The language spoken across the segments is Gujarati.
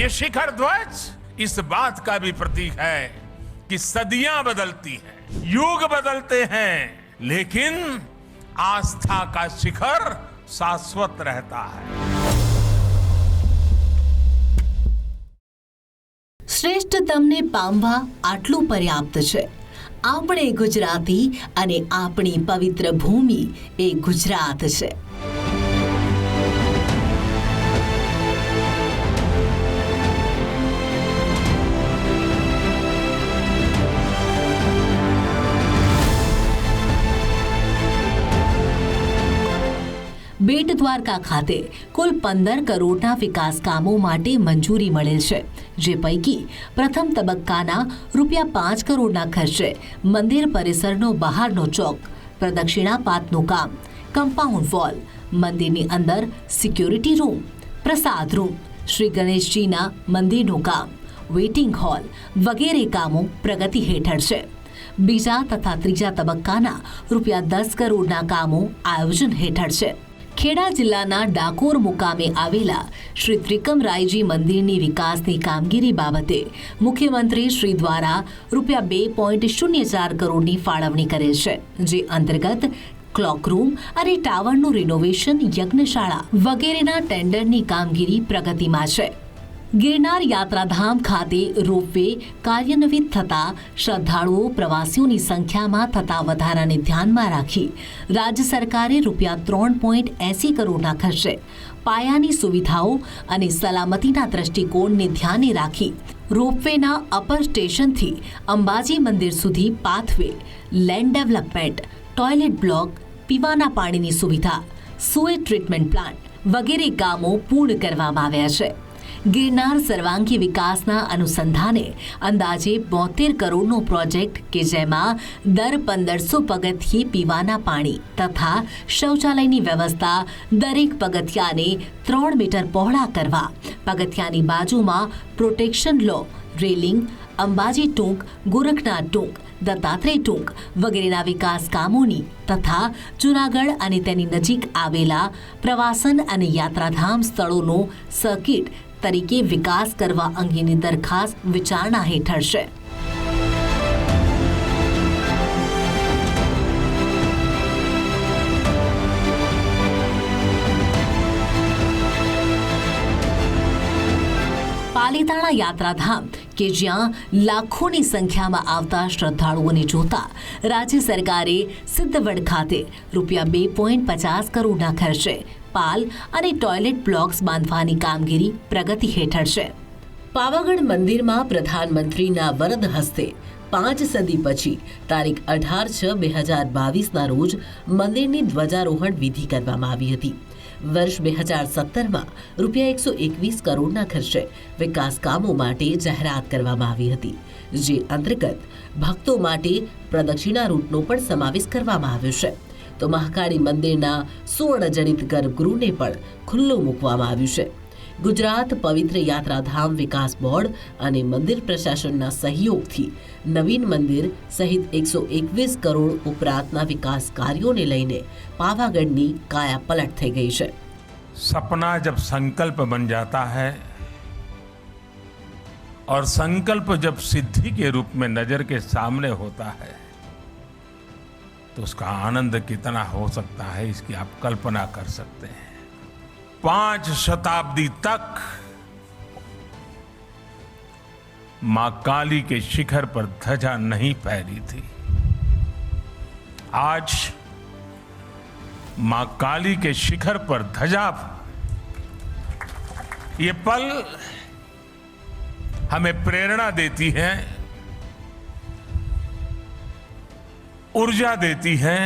ये शिखर ध्वज इस बात का भी प्रतीक है कि सदियां बदलती हैं, युग बदलते हैं, लेकिन आस्था का शिखर शाश्वत रहता है। શ્રેષ્ઠતમને પામવા આટલું પર્યાપ્ત છે. આપણે ગુજરાતી અને આપણી પવિત્ર ભૂમિ એ ગુજરાત છે. બેટ દ્વારકા ખાતે કુલ 15 કરોડના વિકાસ કામો માટે મંજૂરી મળેલ છે, જે પૈકી પ્રથમ તબક્કાના ₹5 કરોડના ખર્ચે મંદિર પરિસરનો બહારનો ચોક, પ્રદક્ષિણાપાતનું કામ, કમ્પાઉન્ડ વોલ, મંદિરની અંદર સિક્યોરિટી રૂમ, પ્રસાદ રૂમ, શ્રી ગણેશજીના મંદિરનું કામ, વેઇટિંગ હોલ વગેરે કામો પ્રગતિ હેઠળ છે. બીજા તથા ત્રીજા તબક્કાના ₹10 કરોડના કામો આયોજન હેઠળ છે. ખેડા જિલ્લાના ડાકોર મુકામે આવેલા શ્રી ત્રિકમરાયજી મંદિરની વિકાસની કામગીરી બાબતે મુખ્યમંત્રી શ્રી દ્વારા ₹2.04 કરોડની ફાળવણી કરેલ છે, જે અંતર્ગત ક્લોક રૂમ અને ટાવરનું રિનોવેશન, યજ્ઞશાળા વગેરેના ટેન્ડરની કામગીરી પ્રગતિમાં છે. ગિરનાર યાત્રાધામ ખાતે રોપવે કાર્યાન્વિત થતા શ્રદ્ધાળુઓ પ્રવાસીઓની સંખ્યામાં થતા વધારાને ધ્યાનમાં રાખી રાજ્ય સરકારે ₹3.80 કરોડના ખર્ચે પાયાની સુવિધાઓ અને સલામતીના દ્રષ્ટિકોણને ધ્યાને રાખી રોપવેના અપર સ્ટેશનથી અંબાજી મંદિર સુધી pathway, land development, toilet block, પીવાના પાણીની સુવિધા, સુએજ ટ્રીટમેન્ટ પ્લાન્ટ વગેરે કામો પૂર્ણ કરવામાં આવ્યા છે. ગિરનાર સર્વાંગી વિકાસના અનુસંધાને અંદાજે 72 કરોડનો પ્રોજેક્ટ કે જેમાં દર 1500 પગથિયે પીવાના પાણી તથા શૌચાલયની વ્યવસ્થા દરેક પગથિયાને 3 મીટર પહોળા કરવા, પગથિયાની બાજુમાં પ્રોટેક્શન લો, રેલિંગ, અંબાજી ટૂંક, ગોરખનાથ ટૂંક, દત્તાત્રેય ટૂંક વગેરેના વિકાસ કામોની તથા જૂનાગઢ અને તેની નજીક આવેલા પ્રવાસન અને યાત્રાધામ સ્થળોનો સર્કિટ તરીકે વિકાસ કરવા અંગેની દરખાસ્ત વિચારણા હેઠળ છે. પાલીતાણા યાત્રાધામ કે જ્યાં લાખોની સંખ્યામાં આવતા શ્રદ્ધાળુઓને જોતા રાજ્ય સરકારે સિદ્ધવડ ખાતે ₹2.50 કરોડના ખર્ચે પાલ અને ટોયલેટ બ્લોક્સ બાંધવાની કામગીરી પ્રગતિ હેઠળ છે. પાવાગઢ મંદિરમાં પ્રધાનમંત્રીના વરદ હસ્તે 5 સદી પછી તારીખ 18/6/2022ના રોજ મંદિરની ધ્વજારોહણ વિધિ કરવામાં આવી હતી. વર્ષ 2017માં ₹121 કરોડના ખર્ચે વિકાસ કામો માટે જાહેરાત કરવામાં આવી હતી, જે અંતર્ગત ભક્તો માટે પ્રદક્ષિણા રૂટનો પણ સમાવેશ કરવામાં આવ્યો છે. તો મહાકાળી મંદિરના સુવર્ણજડિત ગર્ભગૃહને પણ ખુલ્લું મૂકવામાં આવ્યું છે. ગુજરાત પવિત્ર યાત્રાધામ વિકાસ બોર્ડ અને મંદિર પ્રશાસનના સહયોગથી નવીન મંદિર સહિત 121 કરોડ ઉપરાંતના વિકાસ કાર્યોને લઈને પાવાગઢની કાયા પલટ થઈ ગઈ છે. सपना जब संकल्प बन जाता है और संकल्प जब सिद्धि के रूप में नजर के सामने होता है तो उसका आनंद कितना हो सकता है, इसकी आप कल्पना कर सकते हैं. 5 शताब्दी तक मां काली के शिखर पर ध्वजा नहीं फहरी थी. आज मां काली के शिखर पर ध्वजा, ये पल हमें प्रेरणा देती है, ऊर्जा देती है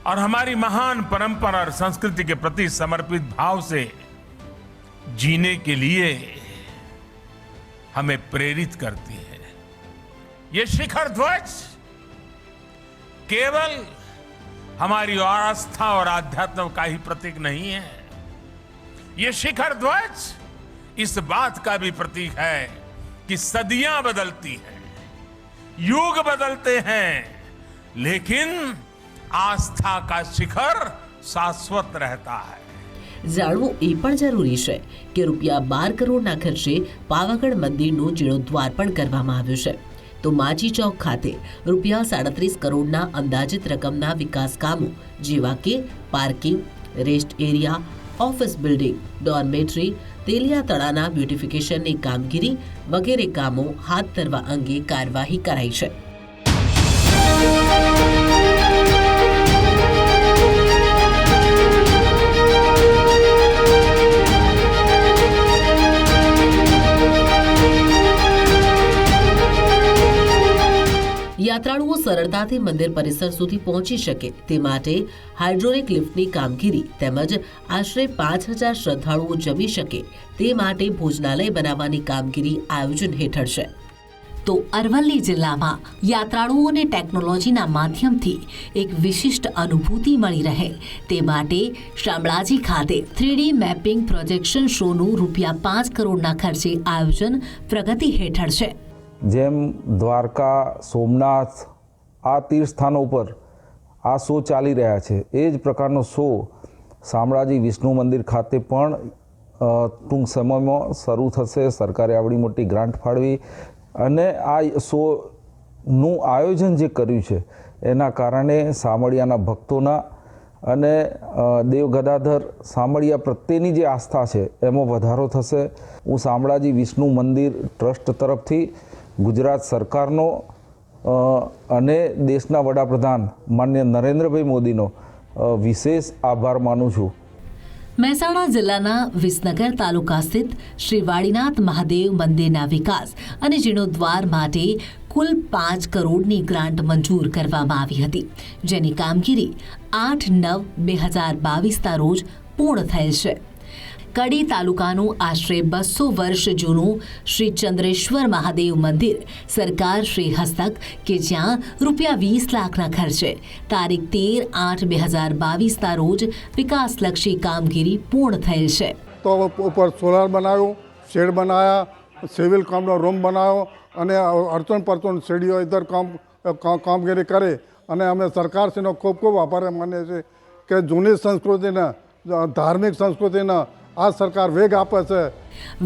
और हमारी महान परंपरा और संस्कृति के प्रति समर्पित भाव से जीने के लिए हमें प्रेरित करती है. ये शिखर ध्वज केवल हमारी आस्था और आध्यात्म का ही प्रतीक नहीं है. ये शिखर ध्वज इस बात का भी प्रतीक है कि सदियां बदलती हैं, युग बदलते हैं, लेकिन आस्था का शिखर शाश्वत रहता है. જાણવું એ પણ જરૂરી છે કે ₹12 કરોડના ખર્ચે પાવાગઢ મંદિરનું જીર્ણોદ્ધાર પણ કરવામાં આવ્યું છે, તો માજી ચોક ખાતે ₹37 કરોડના અંદાજિત રકમના વિકાસ કામો જેવા કે parking, rest area, office building, dormitory, તેલિયા તળાના બ્યુટિફિકેશનની કામગીરી વગેરે કામો હાથ ધરવા અંગે કાર્યવાહી કરાઈ છે. યાત્રાળુઓ સરળતાથી મંદિર પરિસર સુધી પહોંચી શકે તે માટે હાઇડ્રોલિક લિફ્ટની કામગીરી તેમજ આશરે 5000 શ્રદ્ધાળુઓ જમી શકે તે માટે ભોજનાલય બનાવવાની કામગીરી આયોજન હેઠળ છે. તો અરવલ્લી જિલ્લામાં યાત્રાળુઓને ટેકનોલોજીના માધ્યમથી એક વિશિષ્ટ અનુભૂતિ મળી રહે તે માટે શામળાજી ખાતે 3D મેપિંગ પ્રોજેક્શન શોનું ₹5 કરોડના ખર્ચે આયોજન પ્રગતિ હેઠળ છે. જેમ દ્વારકા, સોમનાથ આ તીર્થ સ્થાનો પર આ શો ચાલી રહ્યા છે, એ જ પ્રકારનો શો શામળાજી વિષ્ણુ મંદિર ખાતે પણ ટૂંક સમયમાં શરૂ થશે. સરકારે આવડી મોટી ગ્રાન્ટ ફાળવી અને આ શોનું આયોજન જે કર્યું છે એના કારણે શામળિયાના ભક્તોના અને દેવગદાધર શામળિયા પ્રત્યેની જે આસ્થા છે એમાં વધારો થશે. હું શામળાજી વિષ્ણુ મંદિર ટ્રસ્ટ તરફથી ગુજરાત સરકારનો અને દેશના વડાપ્રધાન માનનીય નરેન્દ્રભાઈ મોદીનો વિશેષ આભાર માનું છું. મહેસાણા જિલ્લાના વિસનગર તાલુકા સ્થિત શ્રી વાડીનાથ મહાદેવ મંદિરના વિકાસ અને જીર્ણોદ્ધાર માટે કુલ 5 કરોડની ગ્રાન્ટ મંજૂર કરવામાં આવી હતી, જેની કામગીરી 8/9/2022ના રોજ પૂર્ણ થયેલ છે. કડી તાલુકાનું આશરે 200 વર્ષ જૂનું શ્રી ચંદ્રેશ્વર મહાદેવ મંદિર સરકાર શ્રી હસ્તક કે જ્યાં ₹20 લાખના ખર્ચે તારીખ 13/8/2022ના રોજ વિકાસલક્ષી કામગીરી પૂર્ણ થયેલ છે. તો ઉપર સોલાર બનાવ્યો, શેડ બનાવ્યા, સિવિલ કામનો રૂમ બનાવ્યો અને અડચણ પરચણ શેડીઓ ઇધર કામગીરી કરે અને અમે સરકારશ્રીનો ખૂબ ખૂબ આભાર માનીએ છીએ કે જૂની સંસ્કૃતિના, ધાર્મિક સંસ્કૃતિના આ સરકાર વેગ આપે છે.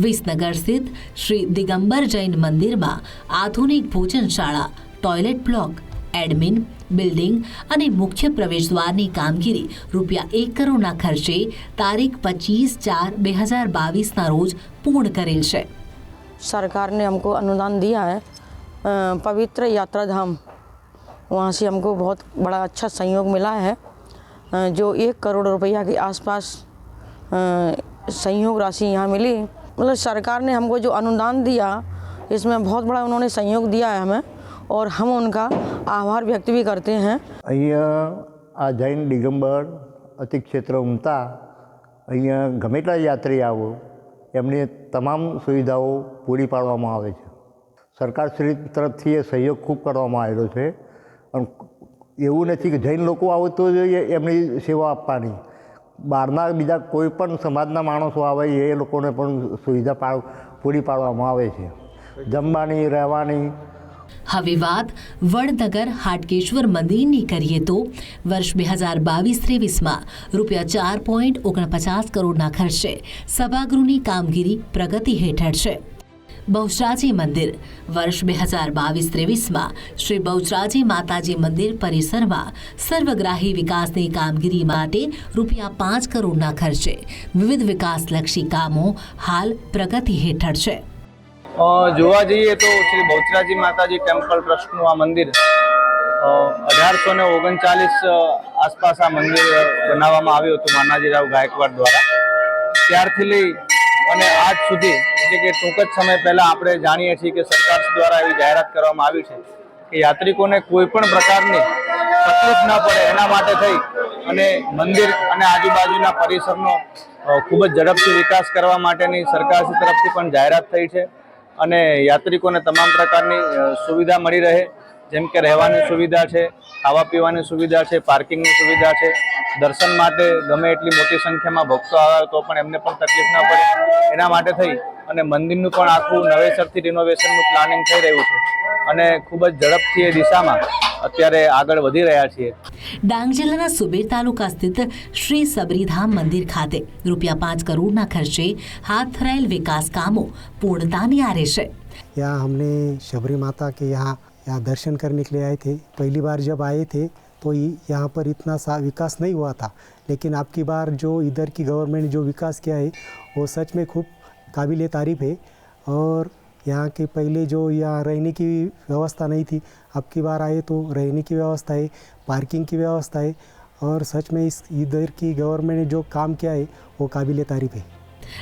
વિસનગર સ્થિત શ્રી દિગંબર જૈન મંદિરમાં આધુનિક ભોજનશાળા, ટોયલેટ બ્લોક, એડમિન બિલ્ડિંગ અને મુખ્ય પ્રવેશદ્વારની કામગીરી ₹1 કરોડના ખર્ચે તારીખ 25/4/2022ના રોજ પૂર્ણ કરેલ છે. सरकार ने हमको अनुदान दिया है पवित्र यात्रा धाम, वहाँ से हमको बहुत बड़ा अच्छा सहयोग मिला है. जो 1 करोड़ रुपया के आसपास सहयोग राशि यहाँ मिली. मतलब सरकार ने हमको जो अनुदान दिया इसमें बहुत बड़ा उन्होंने सहयोग दिया है हमें और हम उनका आभार व्यक्त भी करते हैं. અહીંયા આ જૈન દિગંબર અતિ ક્ષેત્ર ઉમતા અહીંયા ગમે તેટલા યાત્રી આવો એમની તમામ સુવિધાઓ પૂરી પાડવામાં આવે છે. સરકારશ્રી તરફથી એ સહયોગ ખૂબ કરવામાં આવેલો છે. અને એવું નથી કે જૈન લોકો આવે તો જ એમની સેવા આપવાની, બહારના બીજા કોઈ પણ સમાજના માણસો આવે એ લોકોને પણ સુવિધા પૂરી પાડવામાં આવે છે, જમવાની, રહેવાની. હવે વાત વડનગર હાટકેશ્વર મંદિરની કરીએ તો વર્ષ 2022-23માં ₹4.49 કરોડના ખર્ચે સભાગૃહની કામગીરી પ્રગતિ હેઠળ છે. બહુચરાજી મંદિર વર્ષ 2022-23માં શ્રી બહુચરાજી માતાજી મંદિર પરિસરમાં સર્વગ્રાહી વિકાસની કામગીરી માટે ₹5 કરોડના ખર્ચે વિવિધ વિકાસલક્ષી કામો હાલ પ્રગતિ હેઠળ છે. જોવા જઈએ તો શ્રી બહુચરાજી માતાજી ટેમ્પલ ટ્રસ્ટનું આ મંદિર 1839 આસપાસ આ મંદિર બનાવવામાં આવ્યું હતું માનાજીરાવ ગાયકવાડ દ્વારા. ત્યારથી લઈ અને આજ સુધી એટલે કે ટૂંક જ સમય પહેલાં આપણે જાણીએ છીએ કે સરકાર દ્વારા એવી જાહેરાત કરવામાં આવી છે કે યાત્રિકોને કોઈ પણ પ્રકારની તકલીફ ન પડે એના માટે થઈ અને મંદિર અને આજુબાજુના પરિસરનો ખૂબ જ ઝડપથી વિકાસ કરવા માટેની સરકારશ્રી તરફથી પણ જાહેરાત થઈ છે. અને યાત્રિકોને તમામ પ્રકારની સુવિધા મળી રહે, જેમ કે રહેવાની સુવિધા છે, ખાવા પીવાની સુવિધા છે, પાર્કિંગની સુવિધા છે. દર્શન માટે ગમે એટલી મોટી સંખ્યામાં ભક્તો આવે તો પણ એમને પણ તકલીફ ન પડે એના માટે થઈ અને મંદિરનું પણ આખું નવેસરથી રિનોવેશનનું પ્લાનિંગ થઈ રહ્યું છે અને ખૂબ જ ઝડપથી એ દિશામાં અત્યારે આગળ વધી રહ્યા છીએ. ડાંગ જિલ્લાના સુબેર તાલુકા સ્થિત શ્રી સબરીધામ મંદિર ખાતે ₹5 કરોડના ખર્ચે હાથ ધરાયેલ વિકાસ કામો પૂર્ણતાની આરે છે। यहाँ हमने शबरी माता के यहाँ दर्शन करने के लिए आए थे। पहली बार जब आए थे तो यहाँ पर इतना सा विकास नहीं हुआ था, लेकिन अब की बार जो इधर की गवर्नमेंट ने जो विकास किया है वो सच में खूब काबिल तारीफ़ है। और यहाँ के पहले जो यहाँ रहने की व्यवस्था नहीं थी, अब की बार आए तो रहने की व्यवस्था है, पार्किंग की व्यवस्था है, और सच में इस इधर की गवर्नमेंट ने जो काम किया है वो काबिल तारीफ़ है।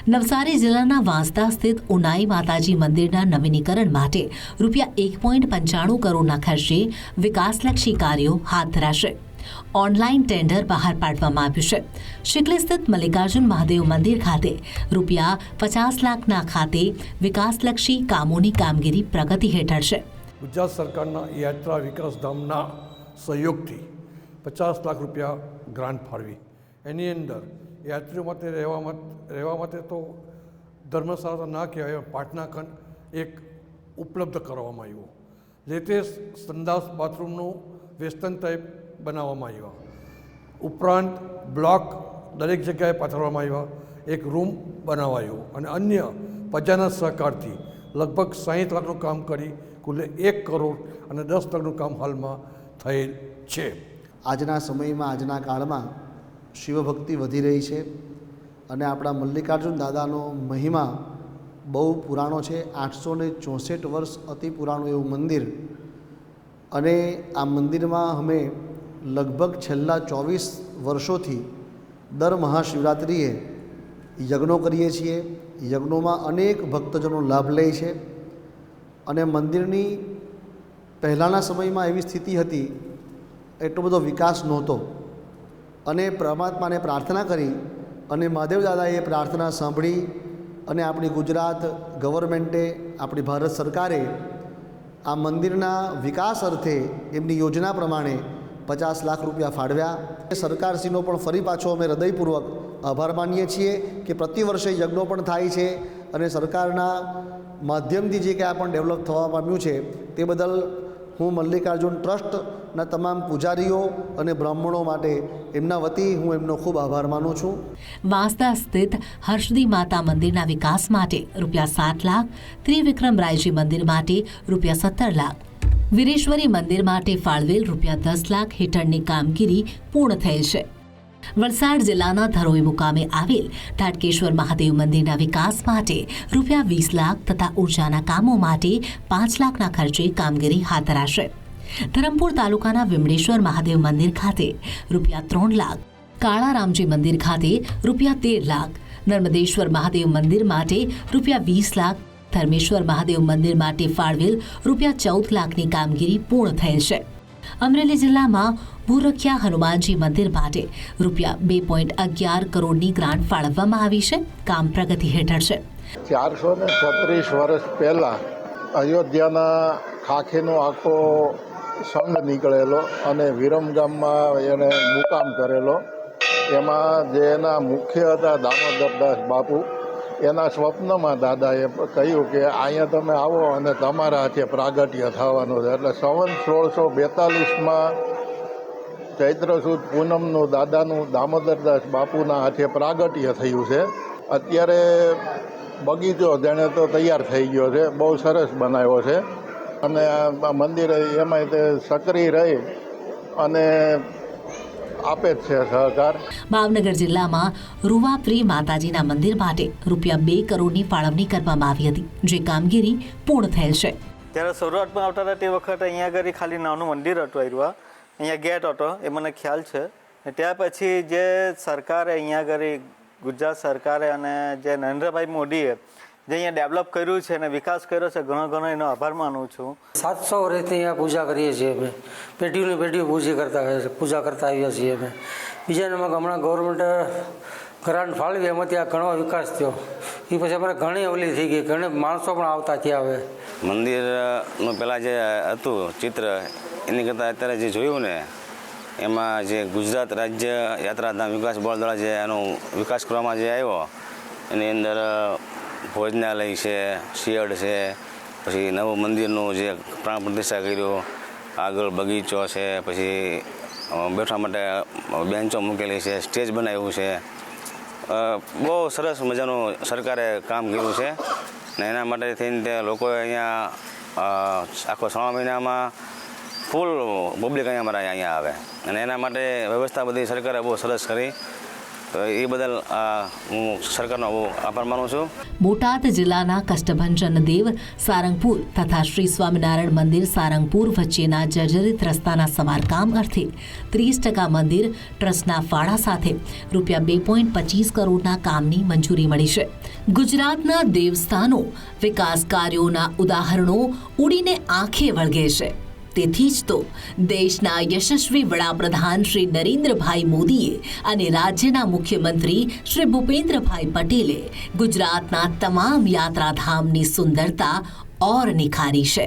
નવસારી જિલ્લાના વાંસદા સ્થિત ઉનાઈ માતાજી મંદિરના નવીનીકરણ માટે ₹1.95 કરોડના ખર્ચે વિકાસલક્ષી કાર્યો હાથ ધરાશે। ઓનલાઈન ટેન્ડર બહાર પાડવામાં આવ્યું છે। શિકલી સ્થિત મલ્લિકાર્જુન મહાદેવ મંદિર ખાતે ₹50 લાખના ખાતે વિકાસલક્ષી કામોની કામગીરી પ્રગતિ હેઠળ છે। ગુજરાત સરકારના યાત્રા વિકાસ ધામના સહયોગથી 50 લાખ રૂપિયા ગ્રાન્ટ ફાળવી એની અંદર યાત્રીઓ માટે રહેવા માટે તો ધર્મશાળા ના કહેવાય, પાટના ખંડ એક ઉપલબ્ધ કરવામાં આવ્યો। લેટેસ્ટ સંડાસ બાથરૂમનું વેસ્ટર્ન ટાઈપ બનાવવામાં આવ્યા। ઉપરાંત બ્લોક દરેક જગ્યાએ પાથરવામાં આવ્યા। એક રૂમ બનાવાયો અને અન્ય પ્રજાના સહકારથી લગભગ 60 લાખનું કામ કરી કુલે 1 કરોડ અને 10 લાખનું કામ હાલમાં થયેલ છે। આજના સમયમાં આજના કાળમાં શિવભક્તિ વધી રહી છે અને આપણા મલ્લિકાર્જુન દાદાનો મહિમા બહુ પુરાણો છે। 864 વર્ષ અતિ પુરાણું એવું મંદિર, અને આ મંદિરમાં અમે લગભગ છેલ્લા 24 વર્ષોથી દર મહાશિવરાત્રિએ યજ્ઞો કરીએ છીએ। યજ્ઞોમાં અનેક ભક્તજનો લાભ લે છે, અને મંદિરની પહેલાંના સમયમાં એવી સ્થિતિ હતી, એટલો બધો વિકાસ નહોતો, અને પરમાત્માને પ્રાર્થના કરી અને મહાદેવ દાદાએ પ્રાર્થના સાંભળી અને આપણી ગુજરાત ગવર્મેન્ટે, આપણી ભારત સરકારે આ મંદિરના વિકાસ અર્થે એમની યોજના પ્રમાણે 50 લાખ રૂપિયા ફાળવ્યા। સરકારશ્રીનો પણ ફરી પાછો અમે હૃદયપૂર્વક આભાર માનીએ છીએ કે પ્રતિ વર્ષે યજ્ઞો પણ થાય છે, અને સરકારના માધ્યમથી જે કંઈ આ પણ ડેવલપ થવા પામ્યું છે તે બદલ હું મલ્લિકાર્જુન ટ્રસ્ટના તમામ પૂજારીઓ અને બ્રાહ્મણો માટે એમના વતી હું એમનો ખૂબ આભાર માનું છું। વાંસદા સ્થિત હર્ષદી માતા મંદિરના વિકાસ માટે ₹7 લાખ, ત્રિવિક્રમરાયજી મંદિર માટે ₹17 લાખ, વીરેશ્વરી મંદિર માટે ફાળવેલ ₹10 લાખ હેઠળની કામગીરી પૂર્ણ થયેલ છે। વલસાડ જિલ્લાના ધરોઈ મુકામે આવેલ ધાટકેશ્વર મહાદેવ મંદિરના વિકાસ માટે ₹20 લાખ તથા ઉર્જાના કામો માટે ₹5 લાખના ખર્ચે કામગીરી હાથ ધરાશે। ધરમપુર તાલુકાના વિમળેશ્વર મહાદેવ મંદિર ખાતે ₹3 લાખ, કાળારામજી મંદિર ખાતે ₹13 લાખ, નર્મદેશ્વર મહાદેવ મંદિર માટે ₹20 લાખ, ધર્મેશ્વર મહાદેવ મંદિર માટે ફાળવેલ ₹14 લાખની કામગીરી પૂર્ણ થયેલ છે। અમરેલી જિલ્લામાં ભૂરખિયા હનુમાનજી મંદિર માટે ₹2.11 કરોડની ગ્રાન્ટ ફાળવવામાં આવી છે। કામ પ્રગતિ હેઠળ છે। 436 વર્ષ પહેલાં અયોધ્યાના ખાખીનો આખો સંઘ નીકળેલો અને વિરમગામમાં એણે મુકામ કરેલો। એમાં જે એના મુખ્ય હતા દામોદરદાસ બાપુ, એના સ્વપ્નમાં દાદાએ કહ્યું કે અહીંયા તમે આવો અને તમારા હાથે પ્રાગટ્ય થવાનું છે। એટલે સંવત 1642માં ચૈત્ર સુદ પૂનમનું દાદાનું દામોદરદાસ બાપુના હાથે પ્રાગટ્ય થયું છે। અત્યારે બગીચો જેણે તો તૈયાર થઈ ગયો છે, બહુ સરસ બનાવ્યો છે, અને આ મંદિર એમાંય તે સક્રિય રહી અને આપે જ છે સહકાર। ભાવનગર જિલ્લામાં રૂવાપ્રી માતાજીના મંદિર માટે ₹2 કરોડની ફાળવણી કરવામાં આવી હતી, જે કામગીરી પૂર્ણ થયેલ છે। ત્યારે શરૂઆતમાં આવતા હતા તે વખતે અહીંયા આગળ ખાલી નાનું મંદિર હતું, અહીંયા ગેટ હતો, એ મને ખ્યાલ છે। ત્યાર પછી જે સરકારે અહીંયા આગળ ગુજરાત સરકારે અને જે નરેન્દ્રભાઈ મોદીએ જે અહીંયા ડેવલપ કર્યું છે અને વિકાસ કર્યો છે, ઘણો એનો આભાર માનું છું। 700 વર્ષથી અહીંયા પૂજા કરીએ છીએ અમે, પેઢીઓની પેઢીઓ પૂજા કરતા આવ્યા છીએ અમે। બીજા નંબર હમણાં ગવર્મેન્ટે ગ્રાન્ટ ફાળવી, એમાંથી આ ઘણો વિકાસ થયો, એ પછી અમારે ઘણી ઓલી થઈ ગઈ, ઘણા માણસો પણ આવતા થયા। હવે મંદિરનું પહેલાં જે હતું ચિત્ર, એની કરતાં અત્યારે જે જોયું ને એમાં જે ગુજરાત રાજ્ય યાત્રાધામ વિકાસ બોર્ડ દ્વારા જે એનો વિકાસ કરવામાં જે આવ્યો, એની અંદર ભોજનાલય છે, શેડ છે, પછી નવું મંદિરનું જે પ્રાણ પ્રતિષ્ઠા કર્યું, આગળ બગીચો છે, પછી બેઠવા માટે બેન્ચો મૂકેલી છે, સ્ટેજ બનાવ્યું છે. બહુ સરસ મજાનું સરકારે કામ કર્યું છે ને એના માટે થઈને તે લોકોએ અહીંયા આખો 6 મહિનામાં ફૂલ પબ્લિક અહીંયા આવે અને એના માટે વ્યવસ્થા બધી સરકારે બહુ સરસ કરી. એ બદલ હું સરકારનો બહુ આભાર માનું છું. બોટાદ જિલ્લાના કષ્ટભંજન દેવ સારંગપુર તથા શ્રી સ્વામિનારાયણ મંદિર સારંગપુર વચ્ચેના જર્જરિત રસ્તાના સમારકામ અર્થે 30% મંદિર ટ્રસ્ટના ફાળા સાથે રૂપિયા 2.25 કરોડના કામની મંજૂરી મળી છે. ગુજરાતના દેવસ્થાનો વિકાસ કાર્યોના ઉદાહરણો ઉડીને આંખે વળગે છે. તેથી જ તો દેશના યશસ્વી વડાપ્રધાન શ્રી નરેન્દ્રભાઈ મોદીએ અને રાજ્યના મુખ્યમંત્રી શ્રી ભૂપેન્દ્રભાઈ પટેલે ગુજરાતના તમામ યાત્રાધામની સુંદરતા ઓર નિખારી છે.